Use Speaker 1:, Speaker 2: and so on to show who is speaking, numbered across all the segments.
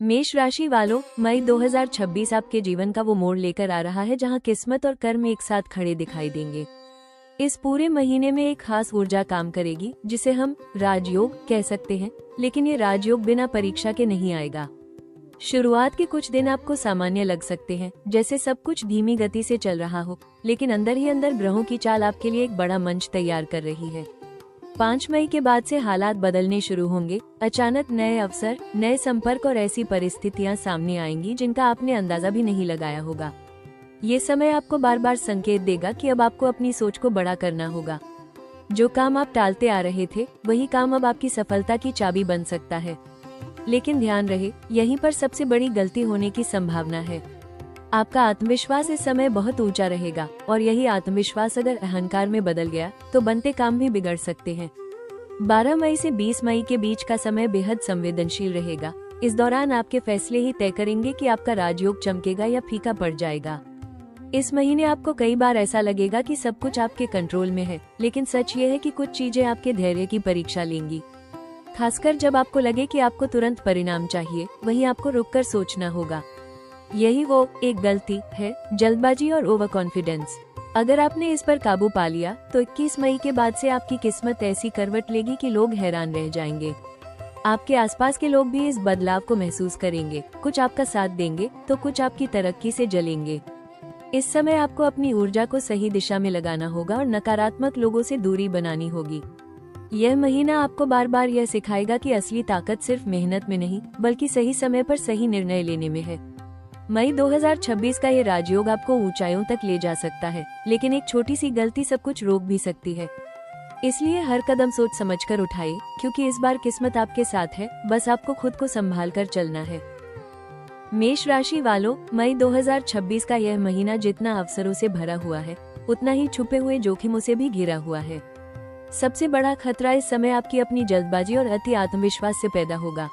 Speaker 1: मेष राशि वालों, मई 2026 आपके जीवन का वो मोड़ लेकर आ रहा है जहां किस्मत और कर्म एक साथ खड़े दिखाई देंगे। इस पूरे महीने में एक खास ऊर्जा काम करेगी जिसे हम राजयोग कह सकते हैं, लेकिन ये राजयोग बिना परीक्षा के नहीं आएगा। शुरुआत के कुछ दिन आपको सामान्य लग सकते हैं, जैसे सब कुछ धीमी गति से चल रहा हो, लेकिन अंदर ही अंदर ग्रहों की चाल आपके लिए एक बड़ा मंच तैयार कर रही है। 5 मई के बाद से हालात बदलने शुरू होंगे। अचानक नए अवसर, नए संपर्क और ऐसी परिस्थितियां सामने आएंगी जिनका आपने अंदाजा भी नहीं लगाया होगा। ये समय आपको बार बार संकेत देगा कि अब आपको अपनी सोच को बड़ा करना होगा। जो काम आप टालते आ रहे थे, वही काम अब आपकी सफलता की चाबी बन सकता है। लेकिन ध्यान रहे, यहीं पर सबसे बड़ी गलती होने की संभावना है। आपका आत्मविश्वास इस समय बहुत ऊंचा रहेगा और यही आत्मविश्वास अगर अहंकार में बदल गया तो बनते काम भी बिगड़ सकते हैं। 12 मई से 20 मई के बीच का समय बेहद संवेदनशील रहेगा। इस दौरान आपके फैसले ही तय करेंगे कि आपका राजयोग चमकेगा या फीका पड़ जाएगा। इस महीने आपको कई बार ऐसा लगेगा कि सब कुछ आपके कंट्रोल में है, लेकिन सच ये है कि कुछ चीजें आपके धैर्य की परीक्षा लेंगी। खासकर जब आपको लगे कि आपको तुरंत परिणाम चाहिए, वहीं आपको रुककर सोचना होगा। यही वो एक गलती है, जल्दबाजी और ओवर कॉन्फिडेंस। अगर आपने इस पर काबू पा लिया तो 21 मई के बाद से आपकी किस्मत ऐसी करवट लेगी कि लोग हैरान रह जाएंगे। आपके आसपास के लोग भी इस बदलाव को महसूस करेंगे। कुछ आपका साथ देंगे तो कुछ आपकी तरक्की से जलेंगे। इस समय आपको अपनी ऊर्जा को सही दिशा में लगाना होगा और नकारात्मक लोगों से दूरी बनानी होगी। यह महीना आपको बार बार यह सिखाएगा कि असली ताकत सिर्फ मेहनत में नहीं, बल्कि सही समय पर सही निर्णय लेने में है। मई 2026 का ये राजयोग आपको ऊंचाइयों तक ले जा सकता है, लेकिन एक छोटी सी गलती सब कुछ रोक भी सकती है। इसलिए हर कदम सोच समझकर उठाइए, क्योंकि इस बार किस्मत आपके साथ है, बस आपको खुद को संभाल कर चलना है। मेष राशि वालों, मई 2026 का यह महीना जितना अवसरों से भरा हुआ है, उतना ही छुपे हुए जोखिमों से भी घिरा हुआ है। सबसे बड़ा खतरा इस समय आपकी अपनी जल्दबाजी और अति आत्मविश्वास से पैदा होगा।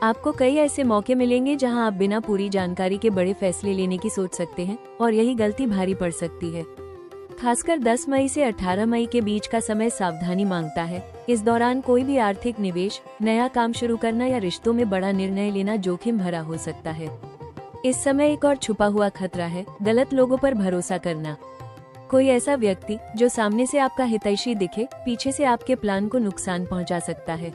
Speaker 1: आपको कई ऐसे मौके मिलेंगे जहां आप बिना पूरी जानकारी के बड़े फैसले लेने की सोच सकते हैं और यही गलती भारी पड़ सकती है। खासकर 10 मई से 18 मई के बीच का समय सावधानी मांगता है। इस दौरान कोई भी आर्थिक निवेश, नया काम शुरू करना या रिश्तों में बड़ा निर्णय लेना जोखिम भरा हो सकता है। इस समय एक और छुपा हुआ खतरा है, गलत लोगों पर भरोसा करना। कोई ऐसा व्यक्ति जो सामने से आपका हितैषी दिखे, पीछे से आपके प्लान को नुकसान पहुंचा सकता है।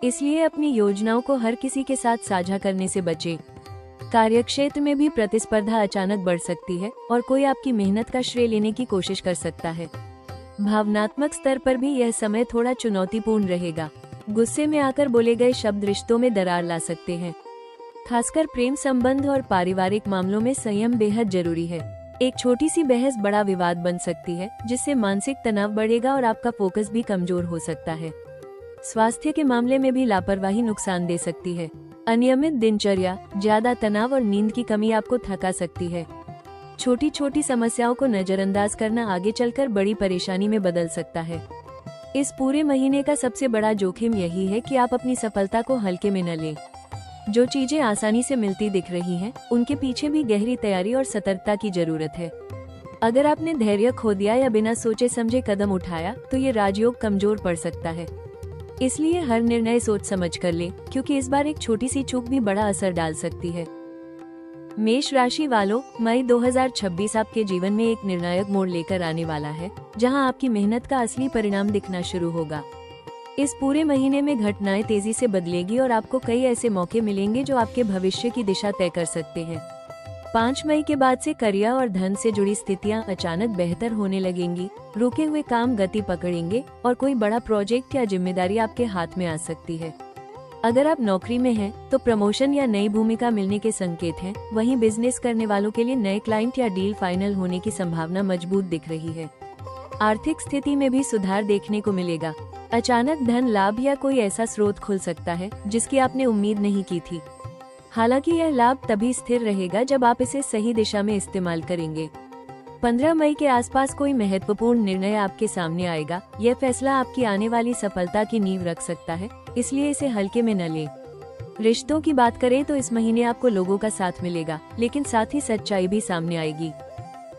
Speaker 1: इसलिए अपनी योजनाओं को हर किसी के साथ साझा करने से बचें। कार्यक्षेत्र में भी प्रतिस्पर्धा अचानक बढ़ सकती है और कोई आपकी मेहनत का श्रेय लेने की कोशिश कर सकता है। भावनात्मक स्तर पर भी यह समय थोड़ा चुनौतीपूर्ण रहेगा। गुस्से में आकर बोले गए शब्द रिश्तों में दरार ला सकते हैं। खासकर प्रेम संबंध और पारिवारिक मामलों में संयम बेहद जरूरी है। एक छोटी सी बहस बड़ा विवाद बन सकती है, जिससे मानसिक तनाव बढ़ेगा और आपका फोकस भी कमजोर हो सकता है। स्वास्थ्य के मामले में भी लापरवाही नुकसान दे सकती है। अनियमित दिनचर्या, ज्यादा तनाव और नींद की कमी आपको थका सकती है। छोटी छोटी समस्याओं को नजरअंदाज करना आगे चलकर बड़ी परेशानी में बदल सकता है। इस पूरे महीने का सबसे बड़ा जोखिम यही है कि आप अपनी सफलता को हल्के में न लें। जो चीजें आसानी से मिलती दिख रही हैं, उनके पीछे भी गहरी तैयारी और सतर्कता की जरूरत है। अगर आपने धैर्य खो दिया या बिना सोचे समझे कदम उठाया तो ये राजयोग कमजोर पड़ सकता है। इसलिए हर निर्णय सोच समझ कर लें, क्योंकि इस बार एक छोटी सी चूक भी बड़ा असर डाल सकती है। मेष राशि वालों, मई 2026 आपके जीवन में एक निर्णायक मोड़ लेकर आने वाला है, जहां आपकी मेहनत का असली परिणाम दिखना शुरू होगा। इस पूरे महीने में घटनाएं तेजी से बदलेगी और आपको कई ऐसे मौके मिलेंगे जो आपके भविष्य की दिशा तय कर सकते हैं। 5 मई के बाद से करियर और धन से जुड़ी स्थितियां अचानक बेहतर होने लगेंगी। रुके हुए काम गति पकड़ेंगे और कोई बड़ा प्रोजेक्ट या जिम्मेदारी आपके हाथ में आ सकती है। अगर आप नौकरी में हैं, तो प्रमोशन या नई भूमिका मिलने के संकेत हैं। वहीं बिजनेस करने वालों के लिए नए क्लाइंट या डील फाइनल होने की संभावना मजबूत दिख रही है। आर्थिक स्थिति में भी सुधार देखने को मिलेगा। अचानक धन लाभ या कोई ऐसा स्रोत खुल सकता है जिसकी आपने उम्मीद नहीं की थी। हालांकि यह लाभ तभी स्थिर रहेगा जब आप इसे सही दिशा में इस्तेमाल करेंगे। 15 मई के आसपास कोई महत्वपूर्ण निर्णय आपके सामने आएगा। यह फैसला आपकी आने वाली सफलता की नींव रख सकता है, इसलिए इसे हल्के में न लें। रिश्तों की बात करें तो इस महीने आपको लोगों का साथ मिलेगा, लेकिन साथ ही सच्चाई भी सामने आएगी।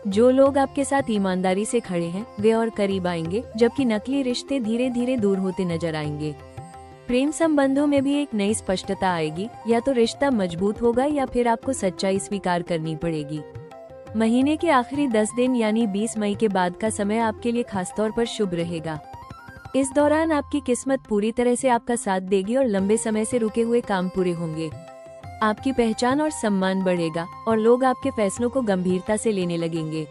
Speaker 1: जो लोग आपके साथ ईमानदारी से खड़े हैं, वे और करीब आएंगे, जबकि नकली रिश्ते धीरे धीरे दूर होते नजर आएंगे। प्रेम संबंधों में भी एक नई स्पष्टता आएगी, या तो रिश्ता मजबूत होगा या फिर आपको सच्चाई स्वीकार करनी पड़ेगी। महीने के आखिरी 10 दिन यानी 20 मई के बाद का समय आपके लिए खासतौर पर शुभ रहेगा। इस दौरान आपकी किस्मत पूरी तरह से आपका साथ देगी और लंबे समय से रुके हुए काम पूरे होंगे। आपकी पहचान और सम्मान बढ़ेगा और लोग आपके फैसलों को गंभीरता से लेने लगेंगे।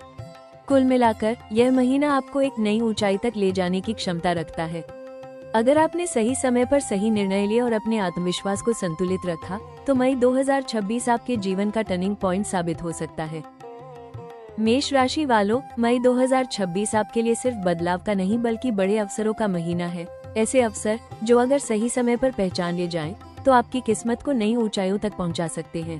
Speaker 1: कुल मिलाकर यह महीना आपको एक नई ऊंचाई तक ले जाने की क्षमता रखता है। अगर आपने सही समय पर सही निर्णय लिए और अपने आत्मविश्वास को संतुलित रखा, तो मई 2026 आपके जीवन का टर्निंग पॉइंट साबित हो सकता है। मेष राशि वालों, मई 2026 आपके लिए सिर्फ बदलाव का नहीं बल्कि बड़े अवसरों का महीना है। ऐसे अवसर जो अगर सही समय पर पहचान लिए जाएं, तो आपकी किस्मत को नई ऊंचाइयों तक पहुंचा सकते हैं।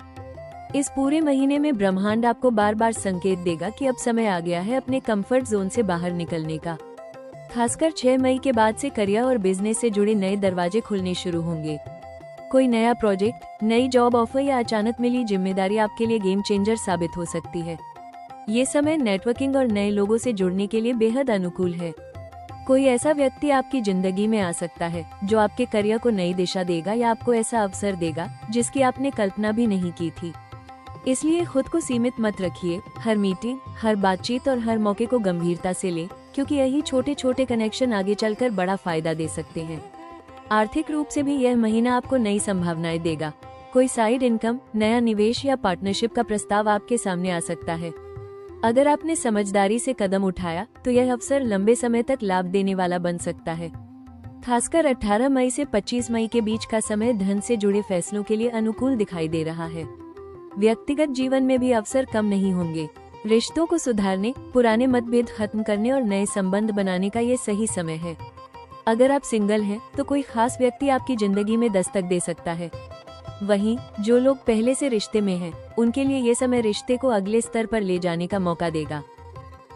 Speaker 1: इस पूरे महीने में ब्रह्मांड आपको बार बार संकेत देगा कि अब समय आ गया है अपने कंफर्ट जोन से बाहर निकलने का। खासकर 6 मई के बाद से करियर और बिजनेस से जुड़े नए दरवाजे खुलने शुरू होंगे। कोई नया प्रोजेक्ट, नई जॉब ऑफर या अचानक मिली जिम्मेदारी आपके लिए गेम चेंजर साबित हो सकती है। ये समय नेटवर्किंग और नए लोगों से जुड़ने के लिए बेहद अनुकूल है। कोई ऐसा व्यक्ति आपकी जिंदगी में आ सकता है जो आपके करियर को नई दिशा देगा या आपको ऐसा अवसर देगा जिसकी आपने कल्पना भी नहीं की थी। इसलिए खुद को सीमित मत रखिए। हर मीटिंग, हर बातचीत और हर मौके को गंभीरता से लें, क्योंकि यही छोटे छोटे कनेक्शन आगे चलकर बड़ा फायदा दे सकते हैं। आर्थिक रूप से भी यह महीना आपको नई संभावनाएं देगा। कोई साइड इनकम, नया निवेश या पार्टनरशिप का प्रस्ताव आपके सामने आ सकता है। अगर आपने समझदारी से कदम उठाया तो यह अवसर लंबे समय तक लाभ देने वाला बन सकता है। खासकर 18 मई से 25 मई के बीच का समय धन से जुड़े फैसलों के लिए अनुकूल दिखाई दे रहा है। व्यक्तिगत जीवन में भी अवसर कम नहीं होंगे। रिश्तों को सुधारने, पुराने मतभेद खत्म करने और नए संबंध बनाने का ये सही समय है। अगर आप सिंगल हैं, तो कोई खास व्यक्ति आपकी जिंदगी में दस्तक दे सकता है। वहीं जो लोग पहले से रिश्ते में हैं, उनके लिए ये समय रिश्ते को अगले स्तर पर ले जाने का मौका देगा।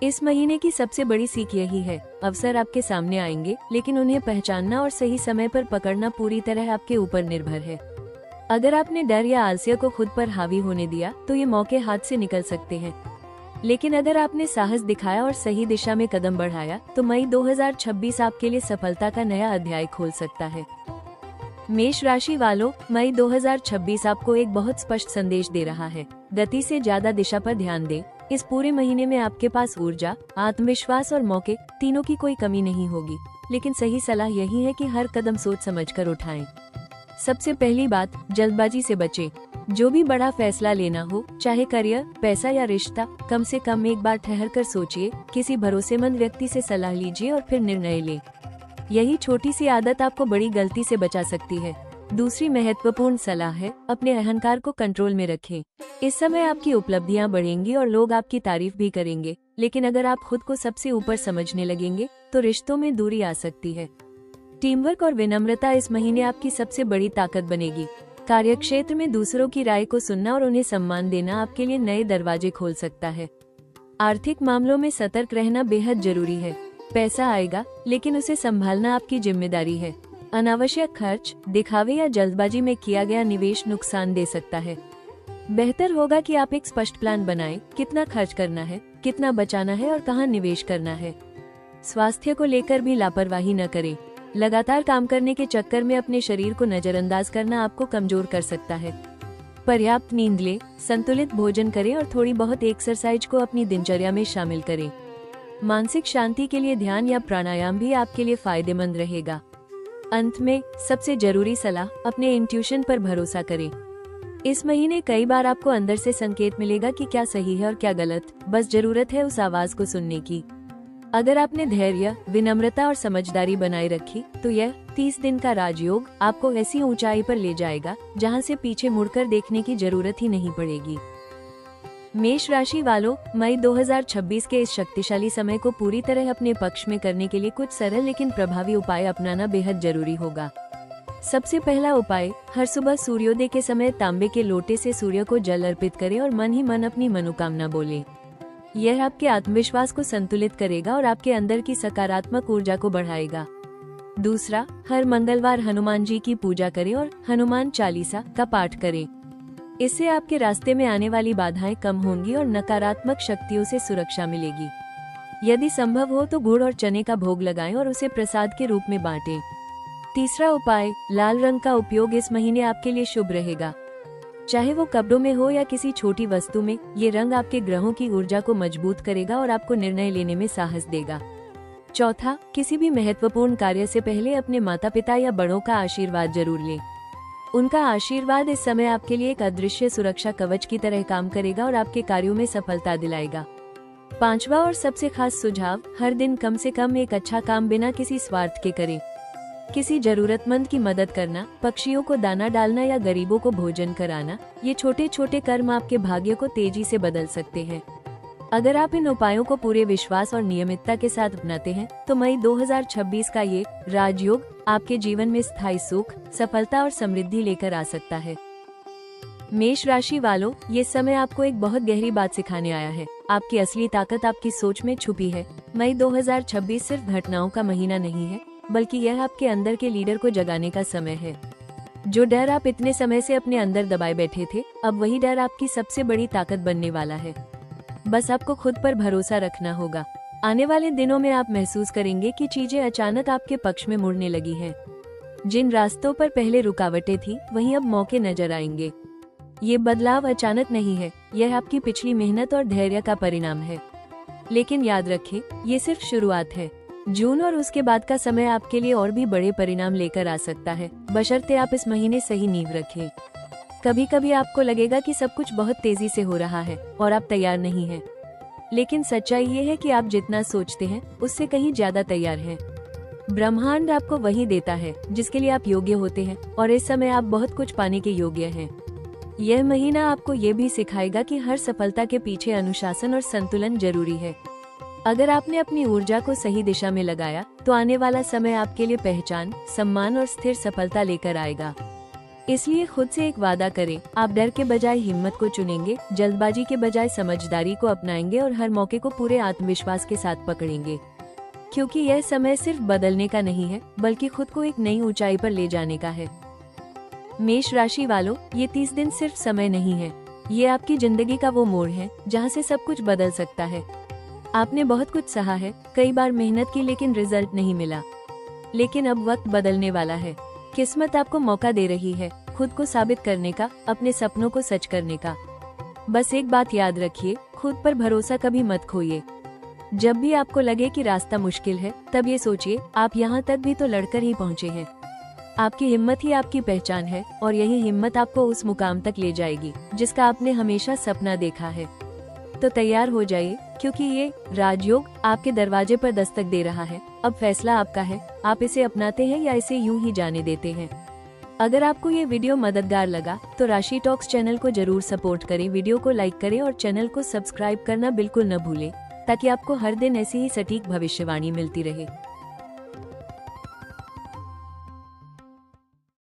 Speaker 1: इस महीने की सबसे बड़ी सीख यही है, अवसर आपके सामने आएंगे, लेकिन उन्हें पहचानना और सही समय पर पकड़ना पूरी तरह आपके ऊपर निर्भर है। अगर आपने डर या आलस्य को खुद पर हावी होने दिया, तो ये मौके हाथ से निकल सकते हैं। लेकिन अगर आपने साहस दिखाया और सही दिशा में कदम बढ़ाया, तो मई 2026 आपके लिए सफलता का नया अध्याय खोल सकता है। मेष राशि वालों, मई 2026 आपको एक बहुत स्पष्ट संदेश दे रहा है। गति से ज्यादा दिशा पर ध्यान दें। इस पूरे महीने में आपके पास ऊर्जा, आत्मविश्वास और मौके तीनों की कोई कमी नहीं होगी। लेकिन सही सलाह यही है कि हर कदम सोच समझकर उठाएं। सबसे पहली बात, जल्दबाजी से बचें। जो भी बड़ा फैसला लेना हो, चाहे करियर, पैसा या रिश्ता, कम से कम एक बार ठहर कर सोचिए। किसी भरोसेमंद व्यक्ति से सलाह लीजिए और फिर निर्णय लें। यही छोटी सी आदत आपको बड़ी गलती से बचा सकती है। दूसरी महत्वपूर्ण सलाह है, अपने अहंकार को कंट्रोल में रखें। इस समय आपकी उपलब्धियां बढ़ेंगी और लोग आपकी तारीफ भी करेंगे, लेकिन अगर आप खुद को सबसे ऊपर समझने लगेंगे तो रिश्तों में दूरी आ सकती है। टीम वर्क और विनम्रता इस महीने आपकी सबसे बड़ी ताकत बनेगी। कार्यक्षेत्र में दूसरों की राय को सुनना और उन्हें सम्मान देना आपके लिए नए दरवाजे खोल सकता है। आर्थिक मामलों में सतर्क रहना बेहद जरूरी है। पैसा आएगा, लेकिन उसे संभालना आपकी जिम्मेदारी है। अनावश्यक खर्च, दिखावे या जल्दबाजी में किया गया निवेश नुकसान दे सकता है। बेहतर होगा कि आप एक स्पष्ट प्लान बनाएं, कितना खर्च करना है, कितना बचाना है और कहां निवेश करना है। स्वास्थ्य को लेकर भी लापरवाही न करें। लगातार काम करने के चक्कर में अपने शरीर को नजरअंदाज करना आपको कमजोर कर सकता है। पर्याप्त नींद लें, संतुलित भोजन करें और थोड़ी बहुत एक्सरसाइज को अपनी दिनचर्या में शामिल करें। मानसिक शांति के लिए ध्यान या प्राणायाम भी आपके लिए फायदेमंद रहेगा। अंत में सबसे जरूरी सलाह, अपने इंट्यूशन पर भरोसा करें। इस महीने कई बार आपको अंदर से संकेत मिलेगा कि क्या सही है और क्या गलत, बस जरूरत है उस आवाज को सुनने की। अगर आपने धैर्य, विनम्रता और समझदारी बनाए रखी, तो यह 30 दिन का राजयोग आपको ऐसी ऊंचाई पर ले जाएगा जहां से पीछे मुड़कर देखने की जरूरत ही नहीं पड़ेगी। मेष राशि वालों, मई 2026 के इस शक्तिशाली समय को पूरी तरह अपने पक्ष में करने के लिए कुछ सरल लेकिन प्रभावी उपाय अपनाना बेहद जरूरी होगा। सबसे पहला उपाय, हर सुबह सूर्योदय के समय तांबे के लोटे से सूर्य को जल अर्पित करें और मन ही मन अपनी मनोकामना बोलें। यह आपके आत्मविश्वास को संतुलित करेगा और आपके अंदर की सकारात्मक ऊर्जा को बढ़ाएगा। दूसरा, हर मंगलवार हनुमान जी की पूजा करें और हनुमान चालीसा का पाठ करें। इससे आपके रास्ते में आने वाली बाधाएं कम होंगी और नकारात्मक शक्तियों से सुरक्षा मिलेगी। यदि संभव हो तो गुड़ और चने का भोग लगाएं और उसे प्रसाद के रूप में बांटें। तीसरा उपाय, लाल रंग का उपयोग इस महीने आपके लिए शुभ रहेगा। चाहे वो कपड़ों में हो या किसी छोटी वस्तु में, ये रंग आपके ग्रहों की ऊर्जा को मजबूत करेगा और आपको निर्णय लेने में साहस देगा। चौथा, किसी भी महत्वपूर्ण कार्य से पहले अपने माता पिता या बड़ों का आशीर्वाद जरूर लें। उनका आशीर्वाद इस समय आपके लिए एक अदृश्य सुरक्षा कवच की तरह काम करेगा और आपके कार्यों में सफलता दिलाएगा। पांचवा और सबसे खास सुझाव, हर दिन कम से कम एक अच्छा काम बिना किसी स्वार्थ के करें। किसी जरूरतमंद की मदद करना, पक्षियों को दाना डालना या गरीबों को भोजन कराना, ये छोटे छोटे कर्म आपके भाग्य को तेजी से बदल सकते हैं। अगर आप इन उपायों को पूरे विश्वास और नियमितता के साथ अपनाते हैं तो मई 2026 का ये राजयोग आपके जीवन में स्थायी सुख, सफलता और समृद्धि लेकर आ सकता है। मेष राशि वालों, ये समय आपको एक बहुत गहरी बात सिखाने आया है। आपकी असली ताकत आपकी सोच में छुपी है। मई 2026 सिर्फ घटनाओं का महीना नहीं है, बल्कि यह आपके अंदर के लीडर को जगाने का समय है। जो डर आप इतने समय से अपने अंदर दबाए बैठे थे, अब वही डर आपकी सबसे बड़ी ताकत बनने वाला है। बस आपको खुद पर भरोसा रखना होगा। आने वाले दिनों में आप महसूस करेंगे कि चीजें अचानक आपके पक्ष में मुड़ने लगी हैं। जिन रास्तों पर पहले रुकावटें थी, वहीं अब मौके नजर आएंगे। ये बदलाव अचानक नहीं है, यह आपकी पिछली मेहनत और धैर्य का परिणाम है। लेकिन याद रखें, ये सिर्फ शुरुआत है। जून और उसके बाद का समय आपके लिए और भी बड़े परिणाम लेकर आ सकता है, बशर्ते आप इस महीने सही नींव रखें। कभी कभी आपको लगेगा कि सब कुछ बहुत तेजी से हो रहा है और आप तैयार नहीं हैं। लेकिन सच्चाई ये है कि आप जितना सोचते हैं उससे कहीं ज्यादा तैयार हैं। ब्रह्मांड आपको वही देता है जिसके लिए आप योग्य होते हैं, और इस समय आप बहुत कुछ पाने के योग्य हैं। यह महीना आपको ये भी सिखाएगा कि हर सफलता के पीछे अनुशासन और संतुलन जरूरी है। अगर आपने अपनी ऊर्जा को सही दिशा में लगाया तो आने वाला समय आपके लिए पहचान, सम्मान और स्थिर सफलता लेकर आएगा। इसलिए खुद से एक वादा करें, आप डर के बजाय हिम्मत को चुनेंगे, जल्दबाजी के बजाय समझदारी को अपनाएंगे और हर मौके को पूरे आत्मविश्वास के साथ पकड़ेंगे। क्योंकि यह समय सिर्फ बदलने का नहीं है, बल्कि खुद को एक नई ऊंचाई पर ले जाने का है। मेष राशि वालों, ये 30 दिन सिर्फ समय नहीं है, ये आपकी जिंदगी का वो मोड़ है जहाँ से सब कुछ बदल सकता है। आपने बहुत कुछ सहा है, कई बार मेहनत की, लेकिन रिजल्ट नहीं मिला। लेकिन अब वक्त बदलने वाला है। किस्मत आपको मौका दे रही है खुद को साबित करने का, अपने सपनों को सच करने का। बस एक बात याद रखिए, खुद पर भरोसा कभी मत खोइए। जब भी आपको लगे कि रास्ता मुश्किल है, तब ये सोचिए, आप यहाँ तक भी तो लड़कर ही पहुँचे हैं। आपकी हिम्मत ही आपकी पहचान है और यही हिम्मत आपको उस मुकाम तक ले जाएगी जिसका आपने हमेशा सपना देखा है। तो तैयार हो जाइए, क्योंकि ये राजयोग आपके दरवाजे पर दस्तक दे रहा है। अब फैसला आपका है, आप इसे अपनाते हैं या इसे यूं ही जाने देते हैं। अगर आपको ये वीडियो मददगार लगा तो राशि टॉक्स चैनल को जरूर सपोर्ट करें, वीडियो को लाइक करें और चैनल को सब्सक्राइब करना बिल्कुल न भूलें, ताकि आपको हर दिन ऐसी ही सटीक भविष्यवाणी मिलती रहे।